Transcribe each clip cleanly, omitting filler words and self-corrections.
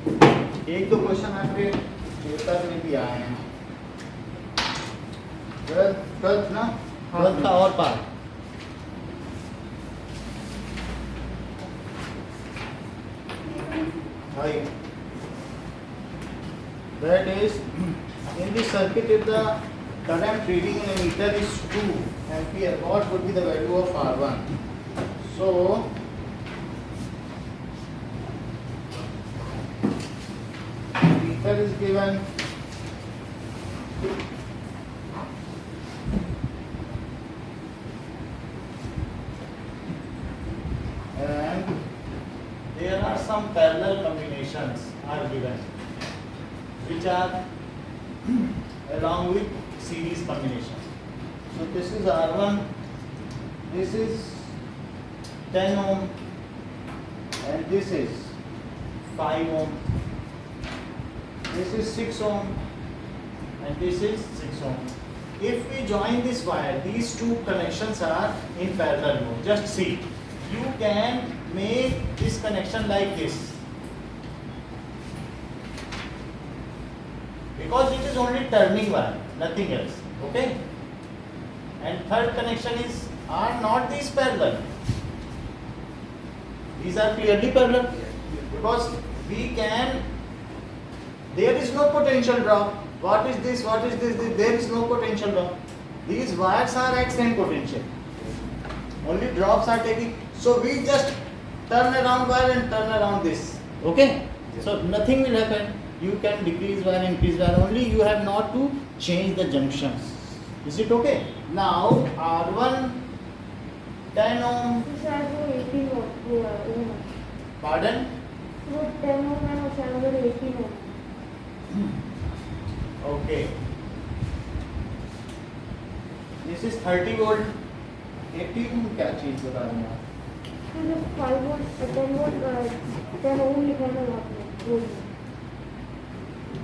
एक दो क्वेश्चन आपके पेपर में भी आए हैं। ट्वेल्थ ना, ट्वेल्थ का और part. That is, in the circuit, if the current reading in a meter is 2 ampere, what would be the value of R1? So, meter is given. And there are some parallel combinations are given, which are along with series combination. So this is R1, this is 10 ohm, and this is 5 ohm. This is 6 ohm, and this is 6 ohm. If we join this wire, these two connections are in parallel mode. Just see, you can make this connection like this, because it is only turning wire, nothing else. Okay? And third connection is, are not these parallel? These are clearly parallel, because we can, there is no potential drop. What is this? What is this? There is no potential drop. These wires are at same potential. Only drops are taking. So we just turn around wire and turn around this. Okay? So nothing will happen. You can decrease wire, increase wire. Only you have not to change the junctions. Is it okay? Now R1 10 ohm. Pardon? 10 ohm and 18 ohm. Okay. This is 30 volt. 80 ohm क्या चीज बता रहे हैं आप? 5 volt 10 volt 10 ohm लिखा है आपने।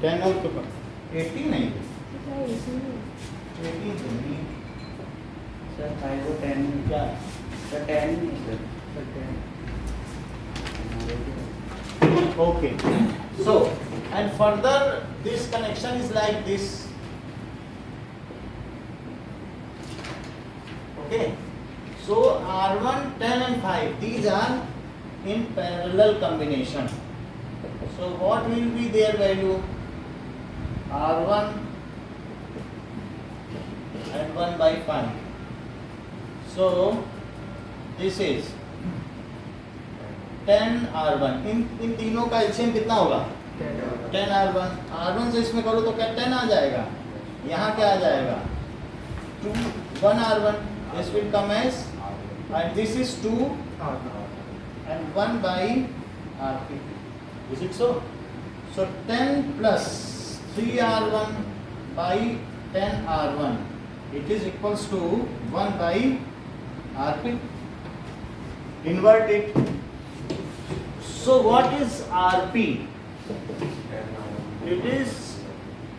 10 ohm तो 80 नहीं, 80 तो नहीं। सर 5 को 10 क्या? सर 10 नहीं sir 10 Okay. So, and further this connection is like this. Okay. So R1, 10 and 5, these are in parallel combination. So what will be their value? R1 and 1 by 5. So this is 10 R1. इन तीनों का LCM कितना होगा? 10 R1. R1 से इसमें करो तो क्या 10 आ जाएगा? यहाँ क्या आ जाएगा? 1 R1. This will come as, and this is 2 and 1 by RP. Is it so? So 10 plus 3 R1 by 10 R1. It is equals to 1 by RP. Invert it. So what is RP? It is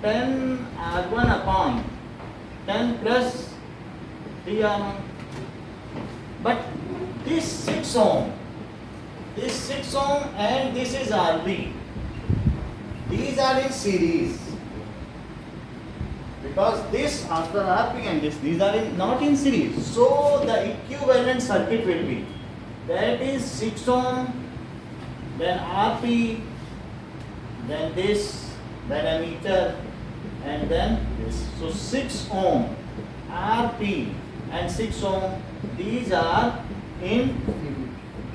10 R1 upon 10 plus 3 R1. But this 6 ohm and this is RP. These are in series. Because this after RP and this, these are not in series. So the equivalent circuit will be, that is 6 ohm, then RP, then this, then ammeter, and then this. So 6 ohm, RP and 6 ohm, these are in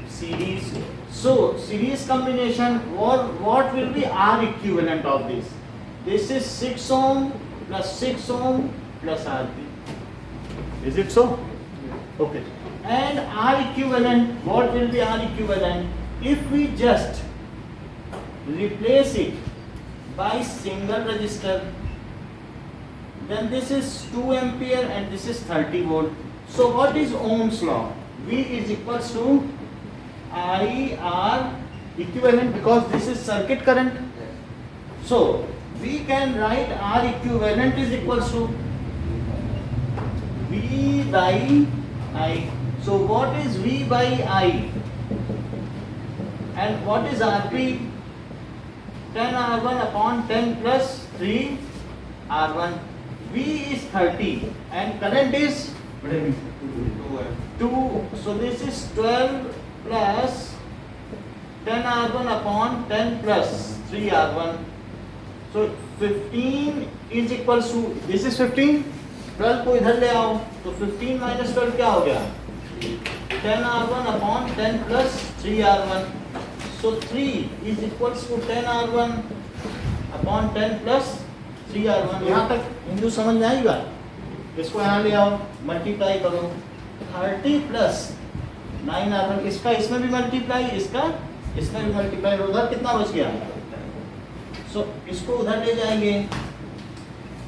series. So series combination, what will be R equivalent of this? This is 6 ohm plus 6 ohm plus RP. Is it so? Okay. And R equivalent, what will be R equivalent? If we just replace it by single resistor, then this is 2 ampere and this is 30 volt. So what is Ohm's law? V is equals to I R equivalent, because this is circuit current. So we can write R equivalent is equals to V by I. So what is V by I? And what is RP? 10R1 upon 10 plus 3R1. V is 30 and current is 2. So this is 12 plus 10R1 upon 10 plus 3R1. So 15 is equals to, this is 15, 12 को इधर ले आओ तो 15 minus 12 क्या हो गया? 10R1 upon 10 plus 3R1. So 3 is equals to 10R1 upon 10 plus 3R1. यहाँ तक हिंदू समझ में आई बात? इसको यहाँ ले आओ, मल्टीप्लाई करो, 30 plus 9R1, इसका इसमें भी मल्टीप्लाई, इसका इसमें भी मल्टीप्लाई, उधर कितना बच गया? सो इसको उधर ले जाएंगे,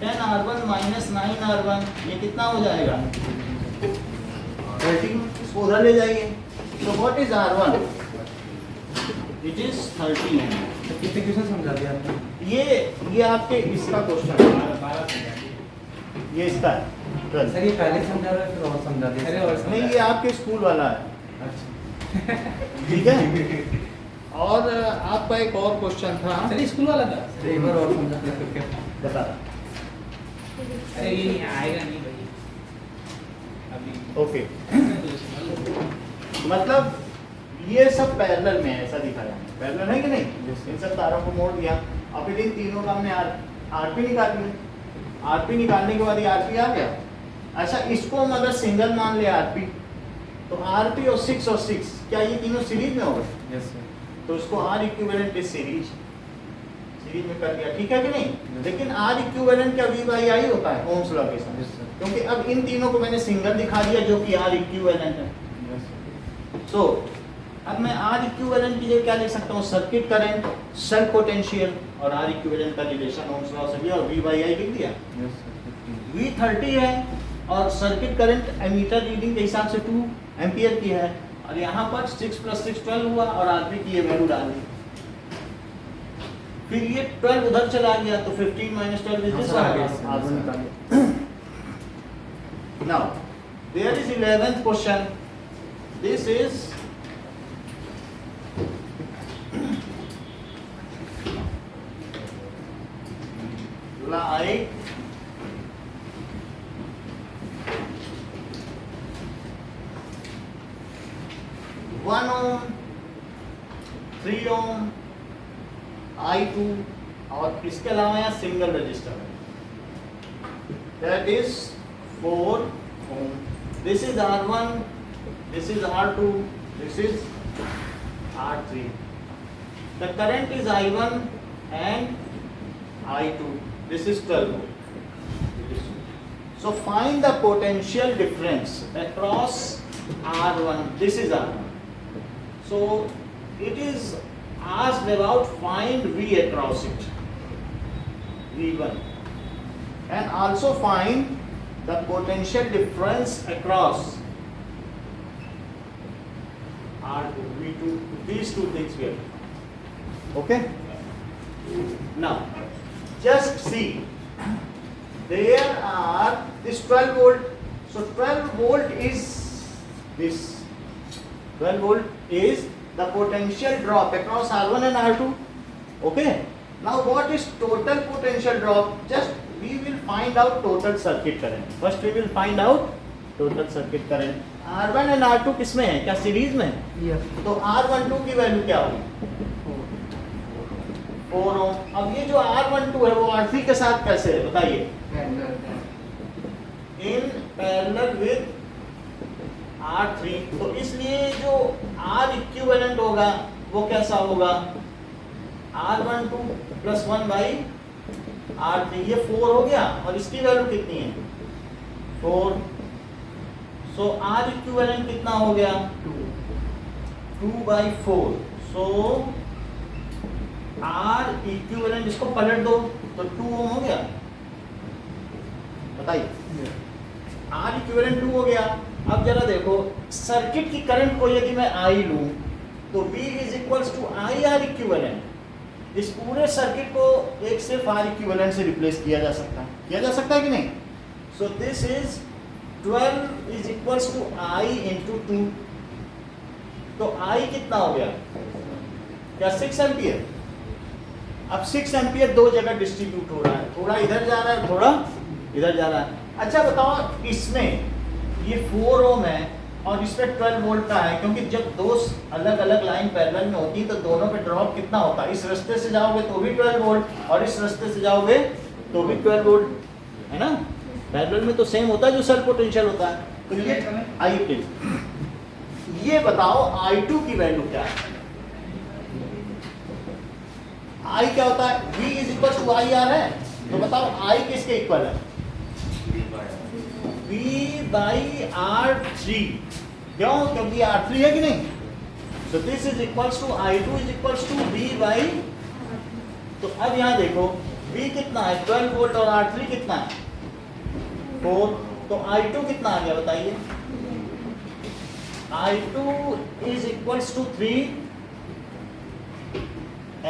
10R1 minus 9R1, ये कितना हो जाएगा? 13, इसको उधर ले जाइए। So what is R1? It is 13. कितने क्वेश्चन समझा दिया आपने? ये आपके इसका क्वेश्चन है, ये इसका है 12। सर ये पहले समझा रहा है फिर और समझा दिया? नहीं, ये आपके स्कूल वाला है, अच्छा ठीक है। और आपका एक और क्वेश्चन था, सर स्कूल वाला था। एक बार और समझा दिया फिर क्या? बता। अरे ये नहीं आएगा नहीं भाई अभी। ओके, मतलब ये सब पैरेलल में है, ऐसा दिखाया है, पैरेलल है कि नहीं? इन सब तारों को मोड़ दिया, और फिर इन तीनों का हमने आरपी निकाल लिया। आरपी निकालने के बाद ये आरपी आ गया। अच्छा, इसको हम अगर सिंगल मान ले आरपी, तो आरपी और 6 और 6 क्या ये तीनों सीरीज में हो गए? Yes sir. तो इसको आर इक्विवेलेंट इज सीरीज में कर दिया, ठीक है कि नहीं? लेकिन आर इक्विवेलेंट क्या वी बाई आई होता है ओम्स लॉ के साथ? Yes sir. क्योंकि अब इन तीनों को मैंने सिंगल दिखा दिया जो कि आर इक्विवेलेंट है। Yes sir. सो अब मैं आर इक्विवेलेंट की जगह क्या लिख सकता हूँ? सर्किट करंट, सेल्फ पोटेंशियल और आर इक्विवेलेंट का रिलेशन ओम्स लॉ से लिया और वी बाई आई लिख दिया। Yes sir. वी 30 है और सर्किट करंट एमीटर रीडिंग के हिसाब से 2 एम्पियर की है, और यहाँ पर 6 + 6 12 हुआ और आरपी की ये वैल्यू डाल दी। फिर ये 12 उधर चला गया तो 15 - 12 इज दिस आरपी निकालिए। Now there is 11th question. This is like 1 ohm, 3 ohm, I2 और इसके अलावा यहाँ सिंगल रजिस्टर है, that is 4 ohm. This is R1, this is R2, this is R3. The current is I1 and I2. This is 12 volt. So find the potential difference across R1. This is R1. So it is asked about find V across it, V1, and also find the potential difference across R2, V2. These two things we have. Okay. Now just see, there are this 12 volt. So 12 volt is this. 12 volt is the potential drop across R1 and R2. Okay. Now what is total potential drop? Just we will find out total circuit current. First we will find out total circuit current. R1 and R2 किसमें है? क्या series में है? Yes. तो R12 की value क्या होगी? 4 ओम। अब ये जो R12 है वो R3 के साथ कैसे है बताइए? In parallel with R3। तो इसलिए जो R इक्विवेलेंट होगा वो कैसा होगा? R12 + 1/R3। ये 4 हो गया और इसकी वैल्यू कितनी है? 4। सो R इक्विवेलेंट कितना हो गया? 2/4। सो आर इक्विवेलेंट, इसको पलट दो तो 2 ओम हो गया। बताइए, आर इक्विवेलेंट 2 हो गया। अब जरा देखो, सर्किट की करंट को यदि मैं आई लूं तो V = IR इक्विवेलेंट। इस पूरे सर्किट को एक सिर्फ आर इक्विवेलेंट से रिप्लेस किया जा सकता है, कि नहीं? So this is 12 = I × 2। तो I कितना हो गया? क्या 6 एम्पियर? अब 6 एम्पियर दो जगह डिस्ट्रीब्यूट हो रहा है, थोड़ा इधर जा रहा है, थोड़ा इधर जा रहा है। अच्छा बताओ, इसमें ये 4 ओम है और इस पर 12 वोल्ट का है, क्योंकि जब दो अलग अलग लाइन पैरेलल में होती है तो दोनों पे ड्रॉप कितना होता है? इस रास्ते से जाओगे तो भी 12 वोल्ट और इस रास्ते से जाओगे तो भी 12 वोल्ट, है ना? पैरेलल में तो सेम होता है जो सेल्फ पोटेंशियल होता है। तो ये आइए प्लीज ये बताओ I2 की वैल्यू क्या है? I क्या होता है? V is equal to I R है, तो बताओ I किसके इक्वल है? V by R3। क्यों? क्योंकि R3 है कि नहीं? So this is equals to I2 is equals to V by, तो अब यहाँ देखो V कितना है? 12 वोल्ट और R3 कितना है? 4। तो I2 कितना आ गया बताइए? I2 is equals to 3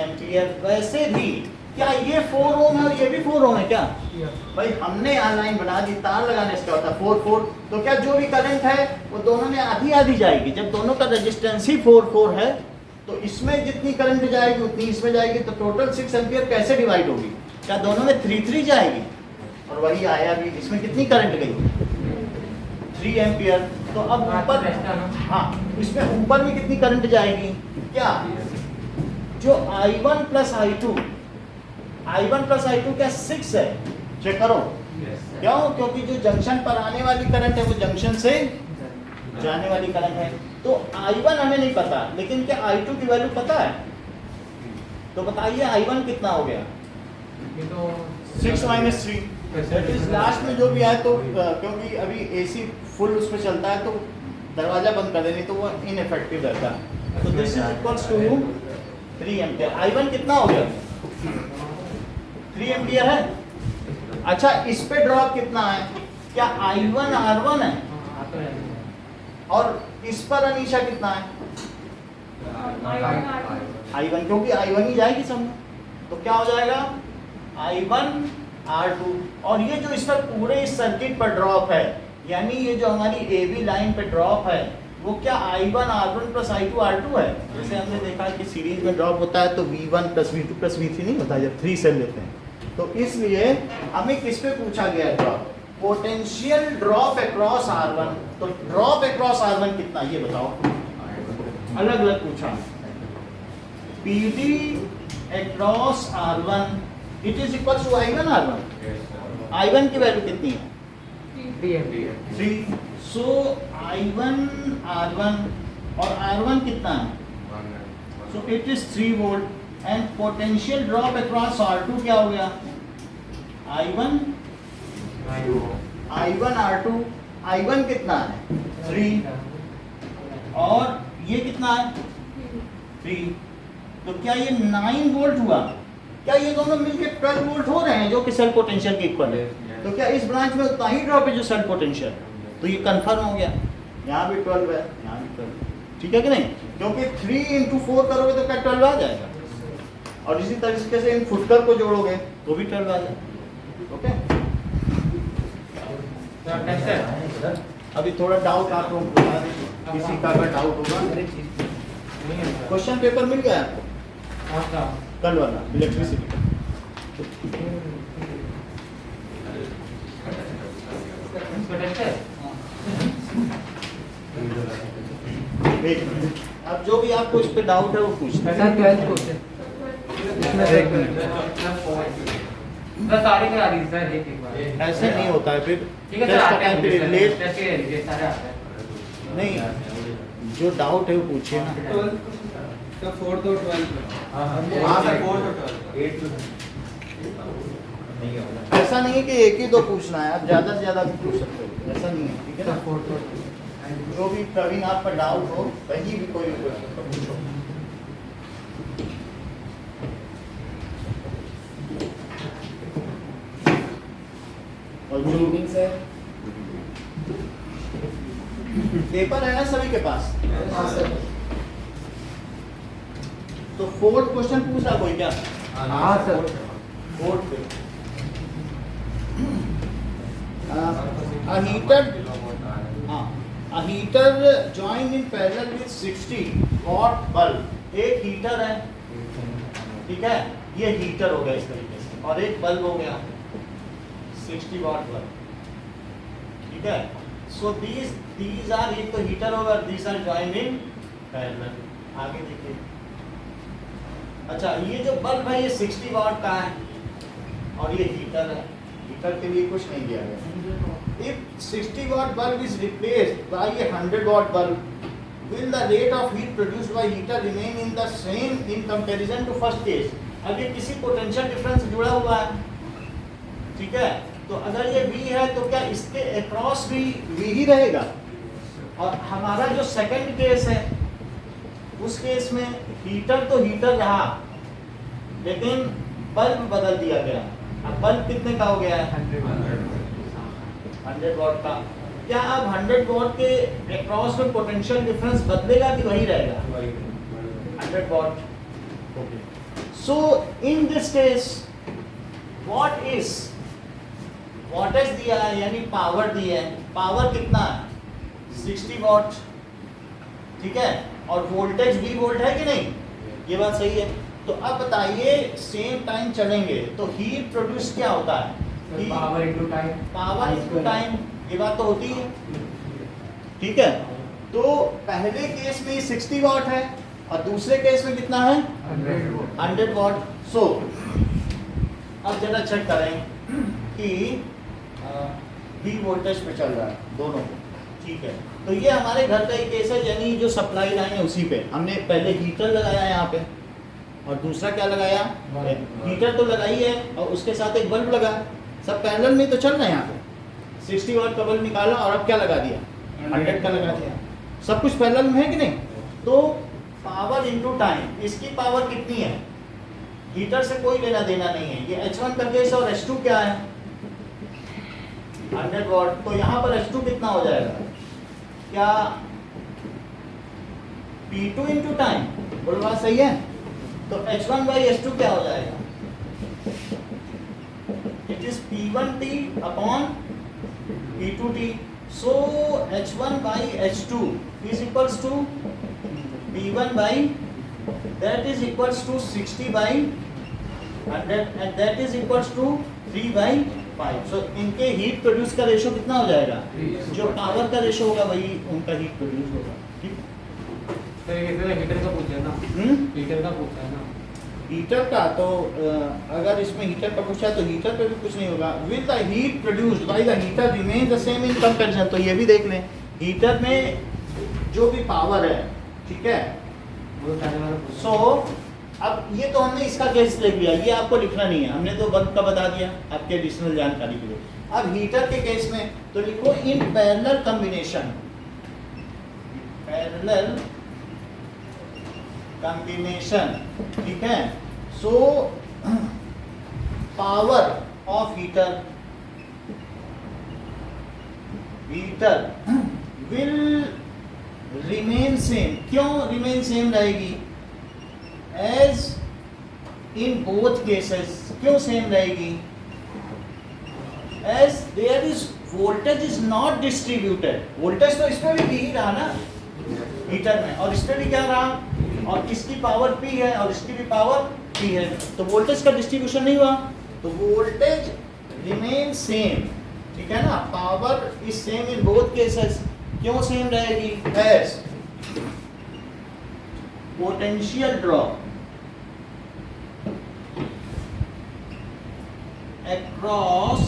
ampere. वैसे भी क्या ये 4 ओम है और ये भी 4 ओम है क्या? भाई हमने यहाँ लाइन बना दी, तार लगाने से क्या होता है? 4 तो क्या जो भी करंट है वो दोनों में आधी आधी जाएगी। जब दोनों का रेजिस्टेंस ही 4 है तो इसमें जितनी करंट जाएगी उतनी इसमें जाएगी, तो टोटल 6 एम्पियर कैसे डिवाइड होगी? क्या दोनों में 3 जाएगी? और वही आया भी, इसमें कितनी करंट गई? 3 एम्पियर। तो अब ऊपर, हाँ इसमें ऊपर में कितनी करंट जाएगी? क्या जो I1 प्लस I2 क्या 6 है? चेक करो। क्यों? क्योंकि जो जंक्शन पर आने वाली करंट है वो जंक्शन से जाने वाली करंट है। तो I1 हमें नहीं पता, लेकिन क्या I2 की वैल्यू पता है? तो बताइए I1 कितना हो गया? 6 माइनस 3 दैट इज लास्ट में जो भी आए, तो क्योंकि अभी AC फुल उस पर चलता है तो दरवाजा बंद कर देनी तो वो इनइफेक्टिव रहता है। तो this is equals to 3 ampere. I1 कितना हो गया? 3 एम्पियर है। अच्छा इस पे ड्रॉप कितना है? क्या I1 R1 है? और इस पर अनीशा कितना है? I1, क्योंकि I1 ही जाएगी सब में, तो क्या हो जाएगा? I1 R2। और ये जो इस पर पूरे इस सर्किट पर ड्रॉप है, यानी ये जो हमारी AB लाइन पे ड्रॉप है वो क्या I1 R1 plus I2 R2 है? जैसे हमने देखा कि सीरीज में ड्रॉप होता है तो V1 plus V2 plus V3 नहीं होता जब 3 सेल लेते हैं। तो इसलिए हमें किस पे पूछा गया है drop? Potential drop across R1। तो ड्रॉप अक्रॉस R1 कितना ये बताओ? अलग अलग पूछा। PD across R1 it is equal to I1 R1। I1 की वैल्यू कितनी है? 3। सो I1 R1 और R1 कितना है? So it is 3 volt and potential drop across R2 क्या हो गया? I1 R2। I1 कितना है? 3 और ये कितना है? 3। तो क्या ये 9 वोल्ट हुआ? क्या ये दोनों मिलके 12 वोल्ट हो रहे हैं जो कि सेल्फ पोटेंशियल के इक्वल है? तो क्या इस ब्रांच में उतना ही ड्रॉप है जो सेल्फ पोटेंशियल? तो ये कंफर्म हो गया, यहाँ भी 12 है, यहाँ भी 12, ठीक है कि नहीं? क्योंकि 3 into 4 करोगे तो क्या 12 आ जाएगा, और इसी तरीके से इन फुटकर को जोड़ोगे तो भी 12 आ जाएगा। ओके, अभी थोड़ा डाउट आप लोग बता दीजिए, किसी का अगर डाउट होगा। क्वेश्चन पेपर मिल गया आपको कल वाला इलेक्ट्रिसिटी का? एक मिनट, अब जो भी आपको इस पे डाउट है वो पूछना। ऐसे नहीं होता है फिर, नहीं जो डाउट है वो पूछिए ना। ऐसा नहीं है कि एक ही दो पूछना है, आप ज्यादा से ज्यादा भी पूछ सकते हो, ऐसा नहीं है, ठीक है ना? जो भी प्रवीण आप पर डाउट हो कहीं भी कोई पूछो। और जो पेपर है ना सभी के पास? तो 4th क्वेश्चन पूछ रहा कोई क्या? हाँ सर। 4th पे a heater joined in parallel with 60 watt bulb। एक हीटर है ठीक है, ये हीटर हो गया इस तरीके से, और एक बल्ब हो गया 60 वाट बल्ब, ठीक है। सो दीज आर, एक तो हीटर होगा, these are joined in parallel. आगे देखिए, अच्छा ये जो बल्ब है ये 60 वाट का है और ये हीटर है, हीटर के लिए कुछ नहीं दिया गया। If 60 watt bulb is replaced by a 100 watt bulb, will the rate of heat produced by heater remain in the same in comparison to first case? अब ये किसी पोटेंशियल डिफरेंस जुड़ा हुआ है, ठीक है, तो अगर ये V है तो क्या इसके अक्रॉस भी V ही रहेगा? और हमारा जो सेकंड केस है उस केस में हीटर तो हीटर रहा, लेकिन बल्ब बदल दिया गया। अब बल्ब कितने का हो गया है? 100 वॉट का। क्या अब 100 वॉट के अक्रॉस में पोटेंशियल डिफरेंस बदलेगा कि वही रहेगा? 100 what. Okay, so in this case what is wattage दिया है, यानी पावर दी है, पावर कितना है? 60 वॉट, ठीक है, और वोल्टेज भी वोल्ट है कि नहीं? ये बात सही है। तो अब बताइए सेम टाइम चलेंगे तो हीट प्रोड्यूस क्या होता है? Power into time. Power into time, ये बात तो होती है, ठीक है। तो पहले केस में 60 वॉट है और दूसरे केस में कितना है? 100 वॉट। सो अब जरा चेक करें कि V वोल्टेज पे चल रहा है दोनों, ठीक है। तो ये हमारे घर का एक केस है, यानी जो सप्लाई लाइन है उसी पे हमने पहले हीटर लगाया है यहाँ पे, और दूसरा क्या लगाया? हीटर तो लगाई है और उसके साथ एक बल्ब लगा, सब पैरेलल में तो चल रहा है। यहाँ पे 60 वाट का बल्ब निकाला और अब क्या लगा दिया? 100 का लगा दिया, सब कुछ पैरेलल में है कि नहीं? तो पावर इनटू टाइम, इसकी पावर कितनी है? हीटर से कोई लेना देना नहीं है। ये H1 का केस और H2 क्या है? 100 वाट। तो यहाँ पर H2 कितना हो जाएगा? क्या P2 इनटू टाइम? बोलो बात सही है। तो H1 बाई H2 क्या हो जाएगा? It is P1T upon P2T। So H1 by H2 is equals to P1 by, that is equals to 60 by 100 and that is equals to 3 by 5। So इनके heat produce का ratio कितना हो जाएगा? जो power का रेशो होगा वही उनका हीट प्रोड्यूस होगा, ठीक। हीटर का पूछा है ना? हीटर का पूछा है ना? हीटर का तो अगर इसमें हीटर का पूछा है तो हीटर पे भी कुछ नहीं होगा। Will the heat produced by the heater remain the same in comparison. तो ये भी देख लें, हीटर में जो भी पावर है, ठीक है। सो अब ये तो हमने इसका केस लिख लिया, ये आपको लिखना नहीं है, हमने तो बल्ब का बता दिया आपके एडिशनल जानकारी के लिए। अब हीटर के केस में तो लिखो in parallel combination, parallel combination, ठीक है। So power of heater will remain same. क्यों रिमेन सेम रहेगी? As in both cases. क्यों सेम रहेगी? As there is voltage is not distributed. Voltage तो इसमें भी ही रहा ना हीटर में, और इसमें भी क्या रहा? और इसकी पावर P है और इसकी भी पावर P है, तो वोल्टेज का डिस्ट्रीब्यूशन नहीं हुआ, तो वोल्टेज रिमेन सेम, ठीक है ना। Power is same in both cases. क्यों सेम रहेगी? As potential drop across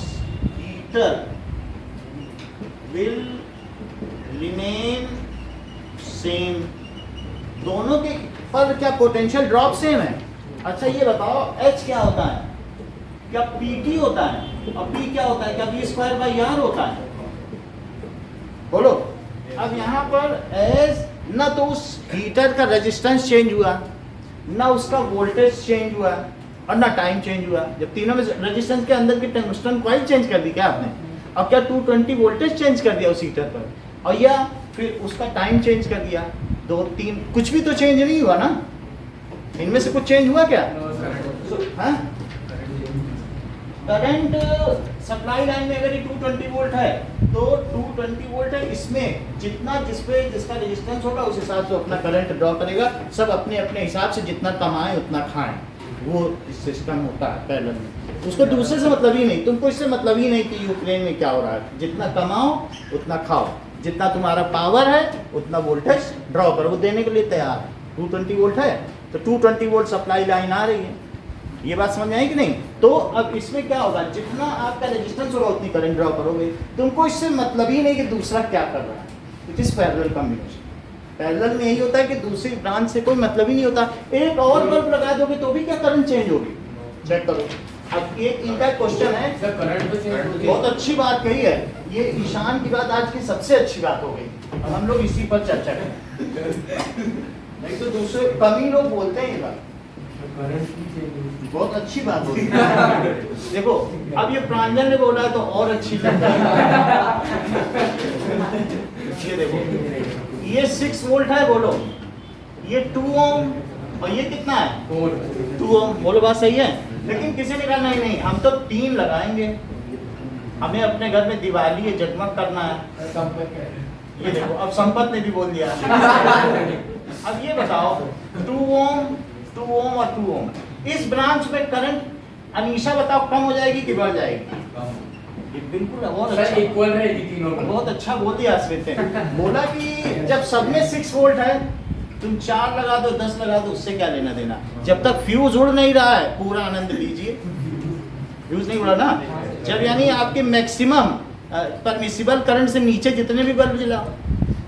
heater will remain same। दोनों के पर क्या पोटेंशियल ड्रॉप सेम है? अच्छा ये बताओ H क्या होता है? क्या PT होता है? और P क्या होता है? क्या V स्क्वायर बाई R होता है? बोलो। अब यहाँ पर एज ना तो उस हीटर का रेजिस्टेंस चेंज हुआ, ना उसका वोल्टेज चेंज हुआ, और ना टाइम चेंज हुआ। जब तीनों में रेजिस्टेंस के अंदर की टंगस्टन कॉइल चेंज कर दी क्या आपने? अब क्या 220 वोल्टेज चेंज कर दिया उस हीटर पर, और या फिर उसका टाइम चेंज कर दिया? 2-3 कुछ भी तो चेंज नहीं हुआ ना। इनमें से कुछ चेंज हुआ क्या? हाँ, करंट सप्लाई लाइन में अगर ये 220 वोल्ट है तो 220 वोल्ट है, इसमें जितना जिसका रेजिस्टेंस होगा उस हिसाब से अपना करंट ड्रॉ करेगा। सब अपने अपने हिसाब से जितना कमाएं उतना खाएं। वो सिस्टम होता है पैरेलल में। उसको दूसरे से मतलब ही नहीं, तुमको इससे मतलब ही नहीं कि यूक्रेन में क्या हो रहा है। जितना कमाओ उतना खाओ, जितना तुम्हारा पावर है उतना वोल्टेज ड्रॉ करो, वो देने के लिए तैयार है। 220 वोल्ट है तो 220 वोल्ट सप्लाई लाइन आ रही है। ये बात समझ में आई कि नहीं? तो अब इसमें क्या होगा, जितना आपका रेजिस्टेंस होगा उतनी करंट ड्रॉ करोगे। तुमको इससे मतलब ही नहीं कि दूसरा क्या कर रहा है। It is parallel combination. Parallel में यही होता है कि दूसरी ब्रांच से कोई मतलब ही नहीं होता। एक और बल्ब लगा दोगे तो भी क्या करंट चेंज होगी, चेक करो। अब एक इनका क्वेश्चन है, सर करंट तो चेंज होगी। बहुत अच्छी बात कही है ये, ईशान की बात आज की सबसे अच्छी बात हो गई। अब हम लोग इसी पर चर्चा करें, नहीं तो दूसरे कम ही लोग बोलते हैं ये बात। बहुत अच्छी बात होगी। देखो अब ये प्रांजल ने बोला है तो और अच्छी लगता है। ये देखो ये 6 वोल्ट है, बोलो ये 2 ओम और ये कितना है 2 ओम, बोलो बात सही है। लेकिन किसी ने कहा नहीं नहीं हम तो 3 लगाएंगे, हमें अपने घर में दिवाली है जगमग करना है। ये देखो अब संपत ने भी बोल दिया। अब ये बताओ 2 ओम और 2 ओम, इस ब्रांच में करंट अनीशा बताओ कम हो जाएगी कि बढ़ जाएगी? ये बिल्कुल बहुत अच्छा, इक्वल रहेगी तीनों में। बहुत अच्छा बोल दिया स्मित ने। बोला कि जब सब में 6 वोल्ट है, तुम 4 लगा दो 10 लगा दो, उससे क्या लेना देना। जब तक फ्यूज उड़ नहीं रहा है पूरा आनंद लीजिए। फ्यूज नहीं उड़ा ना, जब यानी आपके मैक्सिमम परमिसिबल करंट से नीचे जितने भी बल्ब जलाओ,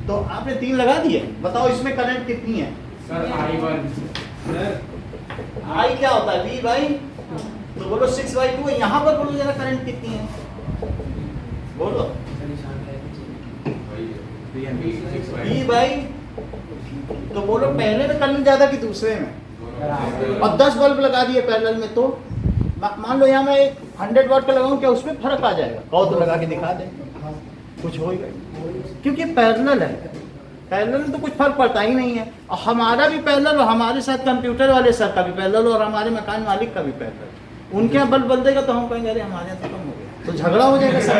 तो आपने 3 लगा दिए, बताओ इसमें करंट कितनी है? सर I1 आई क्या होता है V बाई, तो बोलो 6/2 है। यहाँ पर बोलो जरा करंट कितनी है, बोलो V बाई, तो बोलो पहले में करंट ज्यादा कि दूसरे में? और 10 बल्ब लगा दिए पैरेलल में, तो मान लो यहाँ मैं 100 वाट का लगाऊं, क्या उसमें फर्क आ जाएगा? कहो तो लगा के दिखा दे, कुछ होगा क्योंकि पैरेलल है। पैरेलल में तो कुछ फर्क पड़ता ही नहीं है। और हमारा भी पैरेलल और हमारे साथ कंप्यूटर वाले सर का भी पैरेलल और हमारे मकान मालिक का भी पैरेलल। उनके यहाँ बल्ब बल देगा तो हम कहेंगे अरे हमारे यहाँ तो कम हो गया, तो झगड़ा हो जाएगा सब।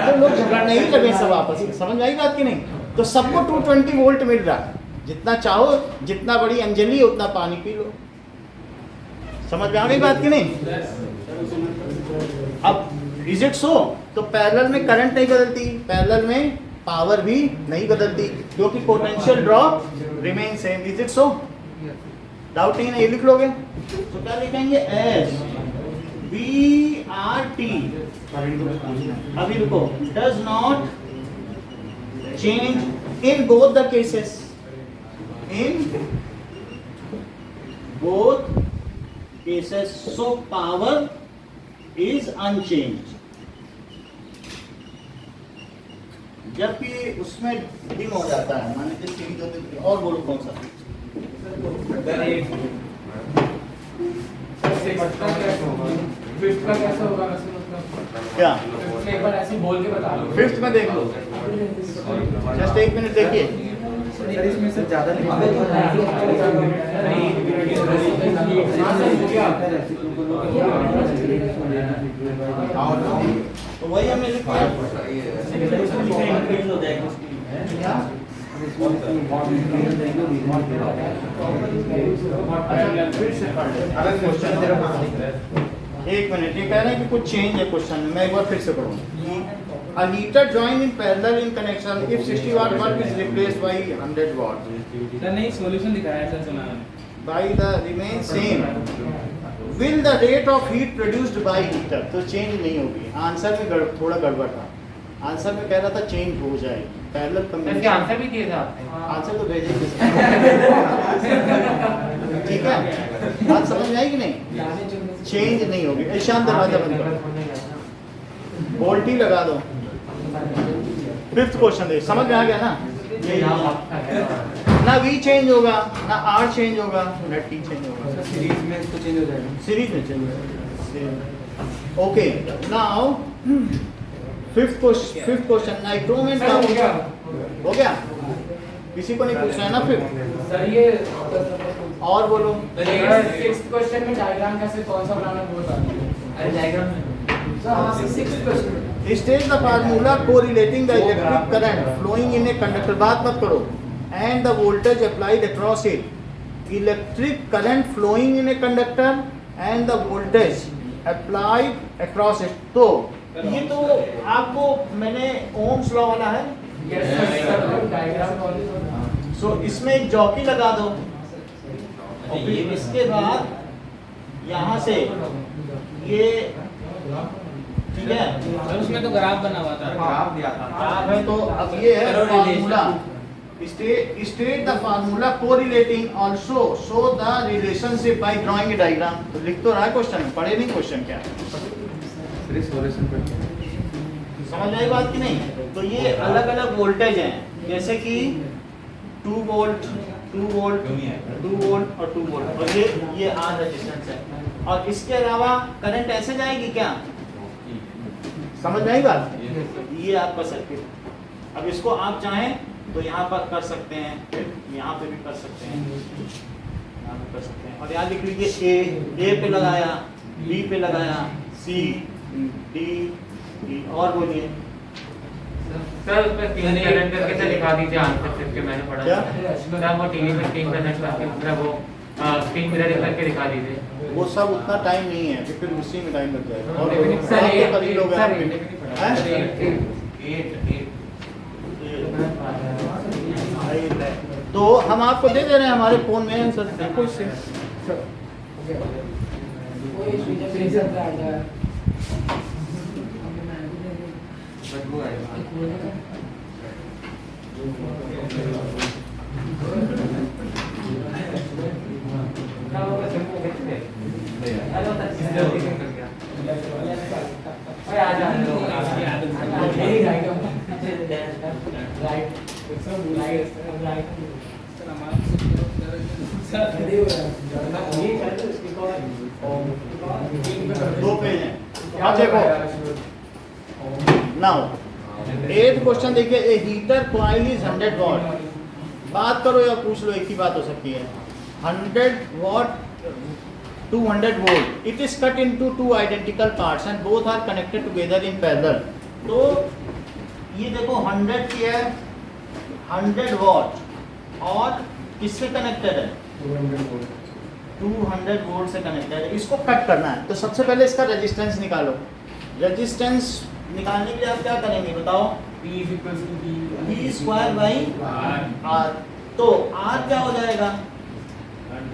तो लोग झगड़ने ही लगे सब आपस में, समझ आई बात की नहीं? तो सबको 220 वोल्ट मिल रहा है, जितना चाहो, जितना बड़ी अंजलि उतना पानी पी लो। समझ में आ गई बात की नहीं? अब इज इट सो? तो पैरेलल में करंट नहीं बदलती, पैरेलल में पावर भी नहीं बदलती, क्योंकि potential drop remain same. Is it so? Doubt नहीं है, ये लिख लोगे तो क्या लिखेंगे? S B R T. अभी रुको, does not change in both the cases, in both cases, so power is unchanged. जबकि उसमें डिम हो जाता है, माने कि सीरीज होती है। और बोलो कौन सा? फिफ्थ का कैसे होगा? क्या एक बार ऐसे बोल के बता लो। 5th में देख लो, जस्ट 1 मिनट देखिए। सर इसमें सर ज़्यादा तो वही हमें लिखा है। एक मिनट, ये कह रहे हैं कि कुछ चेंज है क्वेश्चन में, मैं एक बार फिर से पढ़ूँ। A heater joined in parallel in connection if 60 watt bulb is replaced by 100 watt sir नहीं सॉल्यूशन दिखाया सर सुना by the remain same, will the rate of heat produced by heater? तो चेंज नहीं होगी। आंसर में थोड़ा गड़बड़ था। आंसर में कह रहा था चेंज हो जाएगी। पैरेलल कॉम्बिनेशन आंसर भी दिए थे आपने। आंसर तो भेजेंगे। ठीक है, बात समझ में आई कि नहीं? चेंज नहीं होगी। ईशान दरवाजा बंद करो, वोल्टी लगा दो। 5th क्वेश्चन दे, समझ में आ गया ना? ना V चेंज होगा, ना R चेंज होगा, ना T चेंज होगा। सीरीज में इसको चेंज हो जाएगा। सीरीज में चेंज होगा। ओके, नाउ 5th क्वेश्चन, नाइट्रोमेन का हो गया? किसी को नहीं पूछना है ना फिर? सर ये और बोलो। 6th क्वेश्चन में डायग्राम कैसे कौन सा बनाना वो बता दीजिए। अरे डायग्राम में सर हां 6th question State the formula correlating the electric current flowing in a conductor, बात मत करो, and the voltage applied across it electric current flowing in a conductor and the voltage applied across it. तो ये तो आपको मैंने Ohm's law वाला है। सो इसमें एक जॉकी लगा दो और फिर इसके बाद यहाँ से ये, ठीक है, सर उसमें तो ग्राफ बना हुआ था। ग्राफ दिया था। ग्राफ है तो अब ये है formula. State the formula correlating also show the relationship by drawing a diagram. तो लिख तो रहा है क्वेश्चन, पढ़े नहीं क्वेश्चन क्या है, समझ आई बात कि नहीं। तो ये अलग अलग वोल्टेज हैं, जैसे कि 2 वोल्ट 2 वोल्ट 2 वोल्ट और 2 वोल्ट, और ये आर रेजिस्टेंस है। और इसके अलावा करंट ऐसे जाएगी क्या, समझ में आई बात। ये आपका सर्किट। अब इसको आप चाहें तो यहाँ पर कर सकते हैं, फिर यहाँ पे भी कर सकते हैं, यहाँ पे कर सकते हैं। और यहाँ लिख लीजिए ए पे लगाया, बी पे लगाया, सी डी ई, और बोलिए सर उस पर स्क्रीन करंट करके तो दिखा दीजिए आंसर सिर्फ के मैंने पढ़ा क्या? था। सर वो टीवी पे स्क्रीन पर नेट करके मतलब वो स्क्रीन मिरर करके दिखा दीजिए। वो सब उतना टाइम नहीं है कि फिर उसी में टाइम लग जाएगा। और सर, आपके ये- करीब हो गया सर, हैं? 8 तो हम आपको दे दे रहे हैं हमारे फोन में आंसर, देखो इससे। बदबू आएगा। दो पेज हैं, अब देखो नाउ 8th क्वेश्चन देखिए, ए हीटर कॉइल इज 100 वॉट। बात करो या पूछ लो, एक ही बात हो सकती है। 100 watt 200 volt, it is cut into 2 identical parts and both are connected together in parallel. तो ये देखो 100 की है, 100 वॉट और किससे कनेक्टेड है, 200 वोल्ट से कनेक्टेड है। इसको कट करना है तो सबसे पहले इसका रेजिस्टेंस निकालो। रेजिस्टेंस निकालने के लिए आप क्या करेंगे बताओ, V स्क्वायर बाई R। तो R क्या हो जाएगा,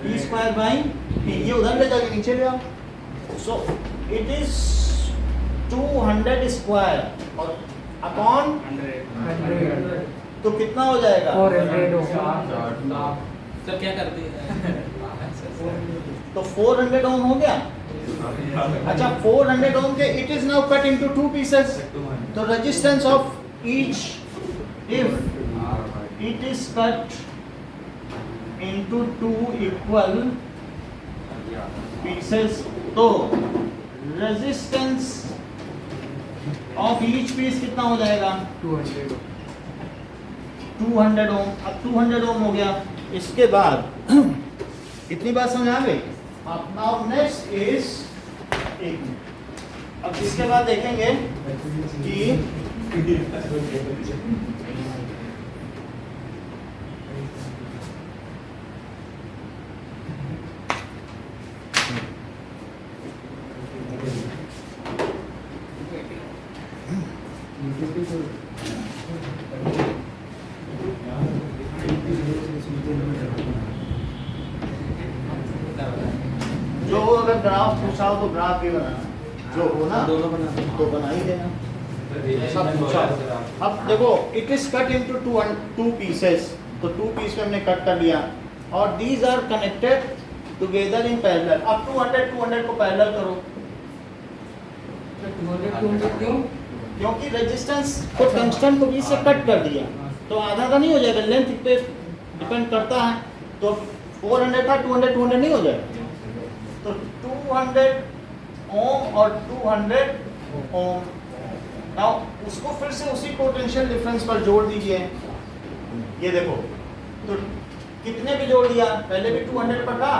V स्क्वायर बाई T। ये उधर ले जाके नीचे ले आओ। सो इट इज 200 स्क्वायर और अपॉन 100। तो कितना हो जाएगा, 400 सर क्या करते हैं? तो 400 ओम हो गया। अच्छा 400 ओम के it is now cut into 2 pieces. तो resistance of each if it is cut into 2 equal pieces, तो रेजिस्टेंस ऑफ ईच पीस कितना हो जाएगा, 200 ओम। अब 200 ओम हो गया। इसके बाद इतनी बात समझ आ गई। अब नाउ नेक्स्ट इज, अब इसके बाद देखेंगे कि जो अगर ग्राफ पूछा हो तो ग्राफ भी बनाना, जो हो ना दोनों बना तो बना ही देना। सब पूछा। अब देखो it is cut into 2 pieces, तो 2 पीस में हमने कट कर लिया और these are connected together in parallel. अब 200 को पैरेलल करो, क्योंकि रेजिस्टेंस को टंगस्टन को बीच से कट कर दिया तो आधा का नहीं हो जाएगा, लेंथ पे डिपेंड करता है। तो 400 था, 200 नहीं हो जाएगा। तो 200 ओम और 200 ओम। नाउ उसको फिर से उसी पोटेंशियल डिफरेंस पर जोड़ दीजिए। ये देखो तो कितने पे जोड़ दिया, पहले भी 200 पर था,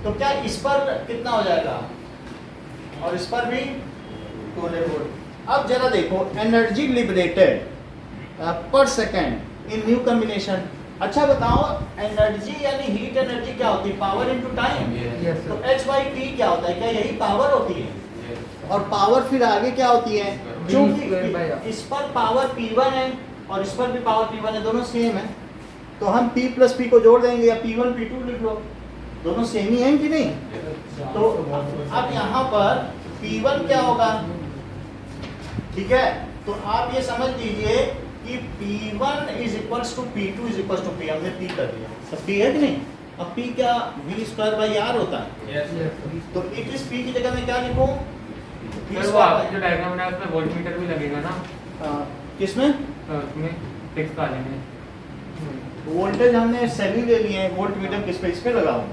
तो क्या इस पर कितना हो जाएगा और इस पर भी 200 वोल्ट। अब जरा देखो एनर्जी लिबरेटेड पर सेकेंड इन न्यू कॉम्बिनेशन, अच्छा बताओ, एनर्जी यानी हीट एनर्जी क्या होती है? Power into time. Yes. तो h/t क्या होता है? क्या यही पावर होती है? Yes. और पावर फिर आगे क्या होती है? क्योंकि square by R. इस पर पावर p1 है और इस पर भी पावर p1 है, दोनों सेम है, तो हम p प्लस p को जोड़ देंगे या p1 p2 लिख लो, दोनों सेम ही हैं कि नहीं? तो अब यहाँ पर p1 क्या होगा? ठीक है, तो आप ये समझ लीजिए कि P1 is equals to P2 is equals to P, हमने P कर दिया, सब P है कि नहीं? अब P क्या v स्क्वायर बाई R होता है, Yes. तो इट इज P की जगह मैं क्या लिखूं? फिर वो आपने जो डायग्राम बनाया उसमें वोल्टमीटर भी लगेगा ना? किसमें? तो उसमें फिक्स वाले में वोल्टेज हमने सेमी ले लिए हैं, वोल्ट मीटर किस पे? इस पे लगाऊं?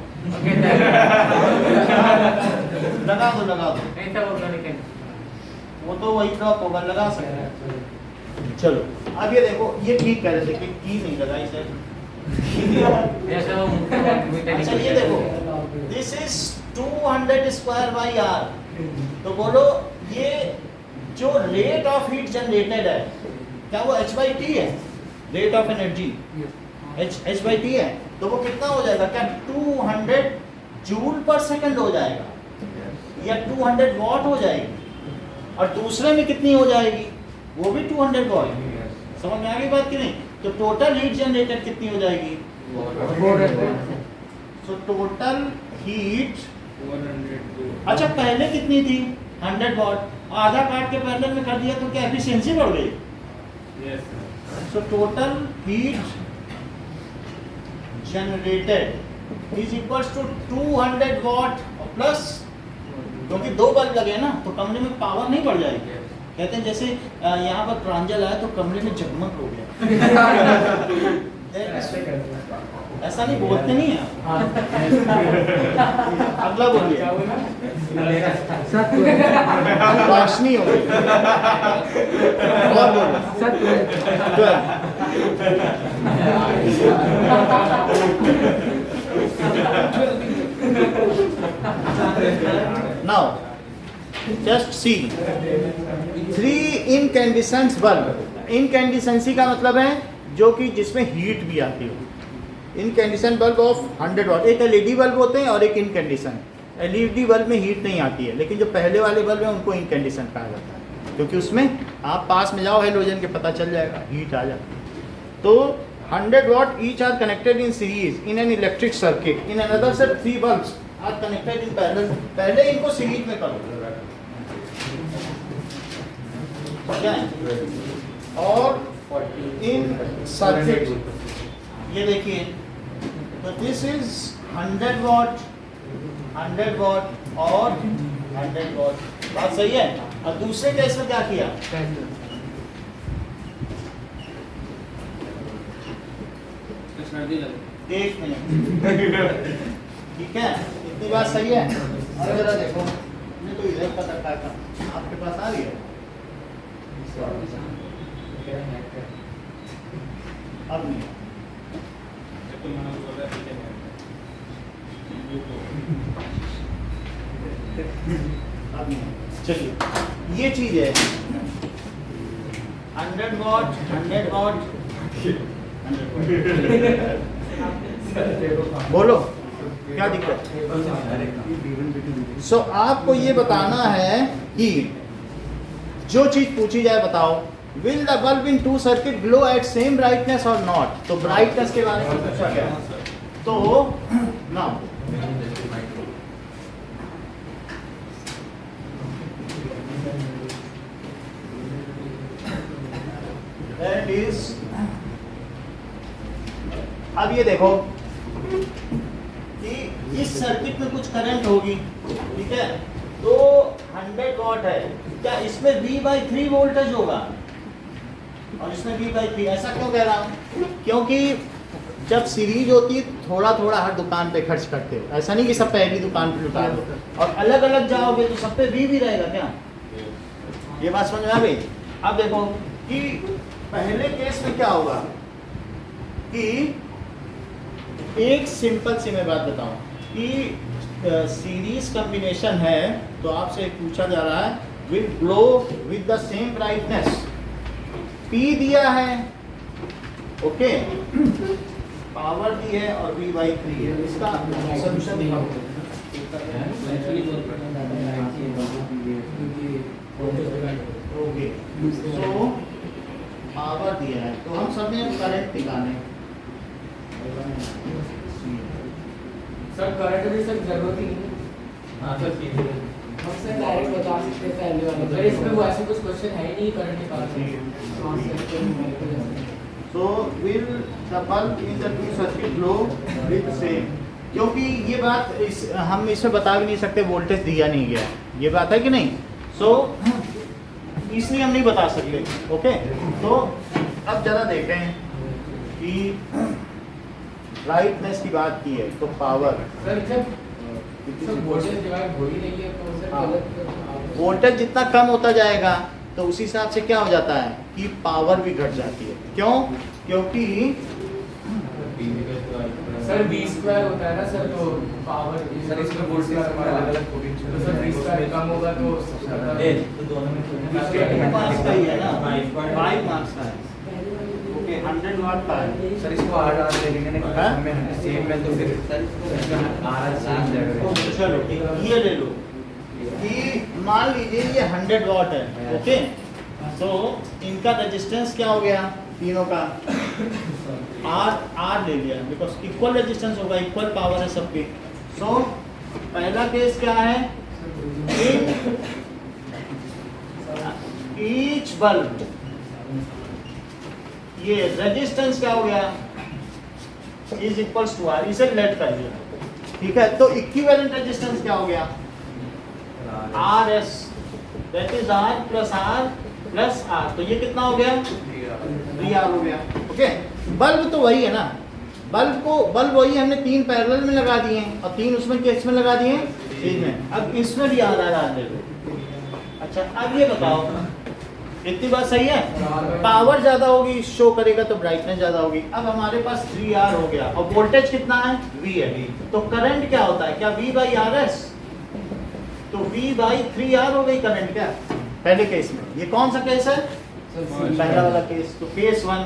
लगा दो नहीं था वो लेकिन वो तो वही ड्रॉप होगा, लगा सकते हैं। चलो अब ये देखो, ये ठीक कह रहे थे कि की नहीं लगाई सर। ऐसा वो वोल्टमीटर अच्छा ये देखो, this is 200 square by R, तो बोलो ये जो रेट ऑफ हीट जनरेटेड है क्या वो h/t है? रेट ऑफ एनर्जी h/t है, तो वो कितना हो जाएगा? क्या 200 जूल पर सेकंड हो जाएगा या 200 वॉट हो जाएगी? और दूसरे में कितनी हो जाएगी? वो भी 200 वॉट। समझ में आ गई बात कि नहीं? तो टोटल हीट जनरेटेड कितनी हो जाएगी? सो टोटल हीट, अच्छा पहले कितनी थी? 100 वॉट, आधा काट के पैरेलल में कर दिया तो क्या एफिशिएंसी बढ़ गई? Yes. So total heat generated is equals to 200 watt plus, क्योंकि दो बल्ब लगे ना तो कमरे में पावर नहीं बढ़ जाएगी। कहते हैं जैसे यहाँ पर प्रांजल आया तो कमरे में जगमग हो गया। ऐसा नहीं बोलते नहीं है अगला बोलिए, रोशनी हो गई। और बोलो now just see 3 incandescent bulb. Incandescency का मतलब है जो कि जिसमें हीट भी आती हो। इनकैंडिसेंट बल्ब ऑफ 100 वॉट, एक एलईडी बल्ब होते हैं और एक इनकैंडिसेंट। एलईडी बल्ब में हीट नहीं आती है, लेकिन जो पहले वाले बल्ब हैं उनको इनकैंडिसेंट कहा जाता है, क्योंकि उसमें आप पास में जाओ हेलोजन के पता चल जाएगा, हीट आ जाती है। तो 100 watt each are connected in series in an electric circuit in another set 3 bulbs are connected in parallel. पहले इनको सीरीज में करो क्या है? और इन सर्किट ये देखिए, तो दिस इज 100 वॉट 100 वॉट और 100 वॉट, बात सही है। और दूसरे केस में क्या किया? सर्दी लगी। एक मिनट, ठीक है, इतनी बात सही है। और जरा देखो, हमने तो इधर पता रखा था, आपके पास आ रही है? अब नहीं। तो मैंने बोल रहा है अब नहीं। चलिए ये चीज है 100 वॉट 100 वॉट बोलो क्या दिक्कत? सो आपको ये बताना है कि जो चीज पूछी जाए बताओ, will the bulb in 2 circuit glow at same brightness और नॉट? तो ब्राइटनेस के बारे में पूछा गया, तो ना दैट इज, अब ये देखो कि इस सर्किट में कुछ करंट होगी, ठीक है, तो 100 वॉट है, क्या इसमें V/3 वोल्टेज होगा और इसमें V/3? ऐसा क्यों कह रहा हूँ? क्योंकि जब सीरीज होती है थोड़ा थोड़ा हर दुकान पे खर्च करते हो, ऐसा नहीं कि सब पहली दुकान पे लुटा दो, और अलग अलग जाओगे तो सब पे V भी रहेगा क्या? ये बात समझ में आ गई? अब देखो कि पहले केस में क्या होगा कि एक सिंपल सी मैं बात बताऊं कि सीरीज कॉम्बिनेशन है, तो आपसे पूछा जा रहा है will glow with the same brightness, P दिया है, ओके, पावर दी है और V/3 है, इसका सोल्यूशन दिखाओ। ओके, सो पावर दिया है तो हम सब में करंट निकालें। सर करंट भी सर जरूरत ही नहीं। हाँ सर ठीक है। हम सर डायरेक्ट बता सकते हैं पहले वाले, सर इसमें वो ऐसे कुछ क्वेश्चन है ही नहीं करंट निकालने के। So will the bulb in the two circuit glow with same? क्योंकि ये बात हम इसमें बता भी नहीं सकते वोल्टेज दिया नहीं गया, ये बात है कि नहीं। सो इसलिए हम नहीं बता सकते। ओके, तो अब जरा देखते हैं कि ब्राइटनेस की बात की है तो पावर, सर जब वोल्टेज डिवाइड हो ही नहीं है तो सर हाँ। गलत वोल्टेज जितना कम होता जाएगा तो उसी हिसाब से क्या हो जाता है कि पावर भी घट जाती है। क्यों? क्योंकि सर v² होता है ना सर, तो पावर सर इसमें वोल्टेज अलग-अलग पोटेंशियल तो सर v² कम होगा तो तो दोनों में 5 मार्क्स का ही है ना, 5 मार्क्स का है। ओके, 100 वाट का है। सर इसको आर ले लेंगे ना, हाँ? हमें सेम में तो फिर आर सेम जाएगा। चलो ठीक, ये ले लो कि मान लीजिए ये 100 वाट है। ओके, तो इनका रेजिस्टेंस क्या हो गया तीनों का, आर ले लिया बिकॉज इक्वल रेजिस्टेंस होगा, इक्वल पावर है सबकी। सो पहला केस क्या है, ईच बल्ब, ये रेजिस्टेंस क्या हो गया इज इक्वल्स टू आर, इसे लेट कर दिया। ठीक है, तो इक्विवेलेंट रेजिस्टेंस क्या हो गया R S, that is R plus R plus R, तो ये कितना हो गया 3R हो गया। ओके, बल्ब तो वही है ना, बल्ब वही हमने 3 पैरेलल में लगा दिए हैं और 3 उसमें केस में लगा दिए हैं सीरीज में। अब इसमें भी आर ले लो। अच्छा, अब ये बताओ इतनी बात सही है, पावर ज्यादा होगी शो करेगा तो ब्राइटनेस ज्यादा होगी। अब हमारे पास 3R हो गया और वोल्टेज कितना है V है, तो करंट क्या होता है, क्या V/RS, तो V/3R हो गई करंट क्या पहले केस में। ये कौन सा केस है, पहला वाला केस। तो केस 1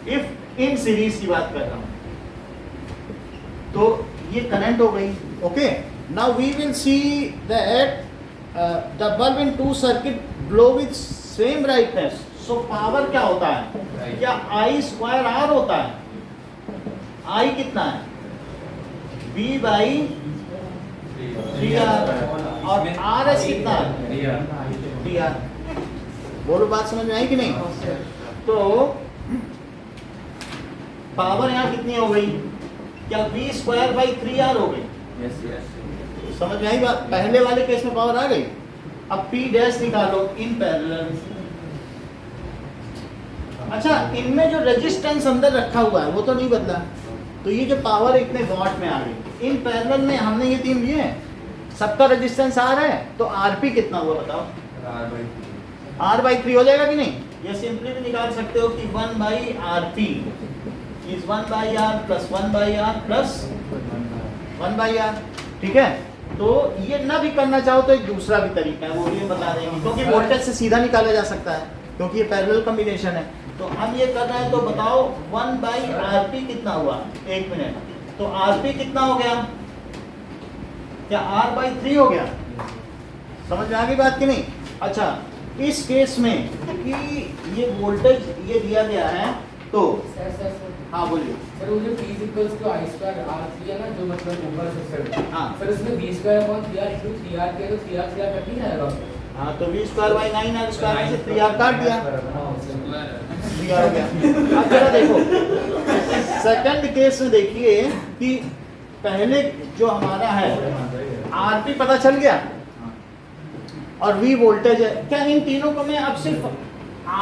इफ इन सीरीज की बात कर रहा हूं, तो ये करंट हो गई। Okay, now we will see that the bulb in 2 circuit glow with same brightness. So power क्या होता है, क्या I²R होता है, I कितना है V/3R और RS कितना है 3R। बोलो बात समझ में आई कि नहीं। तो पावर यहाँ कितनी हो गई, क्या V²/3R हो गई, समझ में आई बात। पहले वाले केस में पावर आ गई। अब P डैश निकालो इन पैरेलल। अच्छा, इनमें जो रेजिस्टेंस अंदर रखा हुआ है वो तो नहीं बदला, तो ये जो पावर इतने वॉट में आ गई। इन पैरेलल में हमने ये 3 लिए हैं, सबका रेजिस्टेंस R है, तो RP कितना हुआ बताओ, R/3 हो जाएगा कि नहीं। ये सिंपली भी निकाल सकते हो कि 1/RP is 1/R plus 1/R plus 1/R। ठीक है, तो ये ना भी करना चाहो तो एक दूसरा भी तरीका है, वो ये बता देंगे, क्योंकि वोल्टेज से सीधा निकाला जा सकता है क्योंकि ये पैरेलल कॉम्बिनेशन है। तो हम ये कर रहे हैं, तो बताओ 1/RP कितना हुआ, 1 मिनट, तो RP कितना हो गया, क्या R/3 हो गया, समझ में आ गई बात कि नहीं। अच्छा, इस केस में कि ये वोल्टेज ये दिया गया है, तो सर हाँ बोलिए। सर वो जो P इक्वल्स टू I²R3 है ना, जो मतलब ऊपर से सर, हाँ सर इसमें V²/3R × 3R के तो 3R कट नहीं जाएगा। हाँ, तो V²/9R² से 3R काट दिया, 3R हो गया। अब जरा देखो सेकंड केस में, देखिए कि पहले जो हमारा है RP पता चल गया और V वोल्टेज है, क्या इन तीनों को मैं अब सिर्फ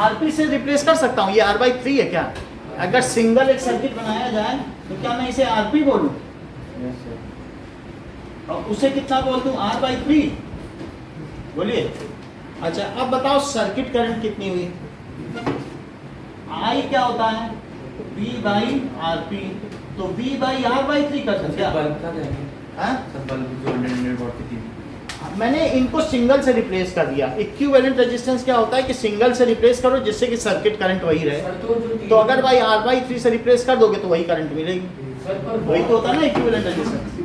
RP से रिप्लेस कर सकता हूँ, ये R/3 है क्या। अगर सिंगल एक सर्किट बनाया जाए तो क्या मैं इसे RP बोलूं और उसे कितना बोल दूं R/3, बोलिए। अच्छा, अब बताओ सर्किट करंट कितनी हुई, I क्या होता है V/RP, तो V/R/3 कर सकते हैं। बल्ब का देंगे, हाँ? सब बल्ब जो 100 वाट की थी, मैंने इनको सिंगल से रिप्लेस कर दिया। इक्विवेलेंट रेजिस्टेंस क्या होता है कि सिंगल से रिप्लेस करो जिससे कि सर्किट करंट वही रहे। सर तो जो तो अगर भाई R/3 से रिप्लेस कर दोगे तो वही करंट मिलेगी। सर पर वही तो होता है ना इक्विवेलेंट रेजिस्टेंस।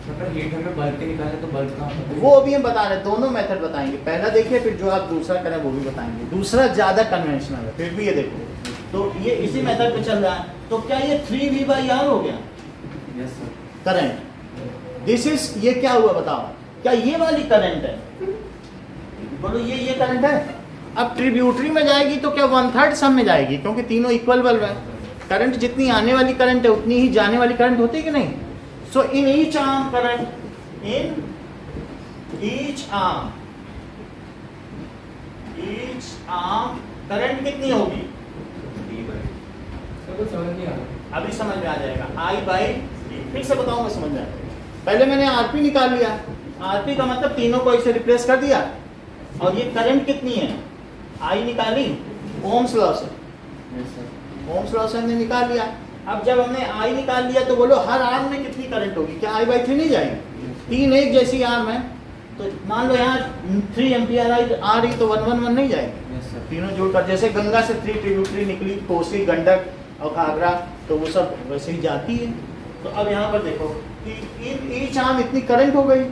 अगर हीट हमें बल्ब के निकालना तो बल्ब कहाँ पर? वो अभी हम बता रहे हैं, दोनों मेथड बताएंगे। पहला देखिए, फिर जो आप दूसरा करें वो भी बताएंगे। दूसरा ज्यादा कन्वेंशनल है, फिर भी ये देखो, तो ये इसी मेथड पे चल रहा है। तो क्या ये 3V/R हो गया yes sir. Current? This is, ये क्या हुआ बताओ, क्या ये वाली करंट है? बोलो ये करंट है। अब ट्रिब्यूटरी में जाएगी तो क्या 1/3 सम में जाएगी, क्योंकि तीनों इक्वल बल्ब है। करंट जितनी आने वाली करंट है उतनी ही जाने वाली करंट होती है कि नहीं? So in each arm current, in each arm current कितनी होगी? सर कुछ समझ नहीं आ रहा। अभी समझ में आ जाएगा। I/3, फिर से बताऊंगा, समझ में आएगा। पहले मैंने आरपी निकाल लिया। आरपी का मतलब तीनों को इसे रिप्लेस कर दिया। और ये करंट कितनी है? आई निकाली ओम्स लॉ से। Yes sir. ओम्स लॉ से हमने निकाल लिया। अब जब हमने आई निकाल लिया तो बोलो हर आर्म में कितनी करंट होगी? क्या I/3 नहीं जाएगी? तीन एक जैसी आर्म है, तो मान लो यहाँ 3 एम्पियर आ रही तो 111 नहीं जाएगी। Yes sir. तीनों जोड़कर, जैसे गंगा से 3 ट्रिब्यूटरी निकली, कोसी, गंडक और घाघरा, तो वो सब वैसे ही जाती है। तो अब यहाँ पर देखो कि ईच आर्म इतनी करंट हो गई।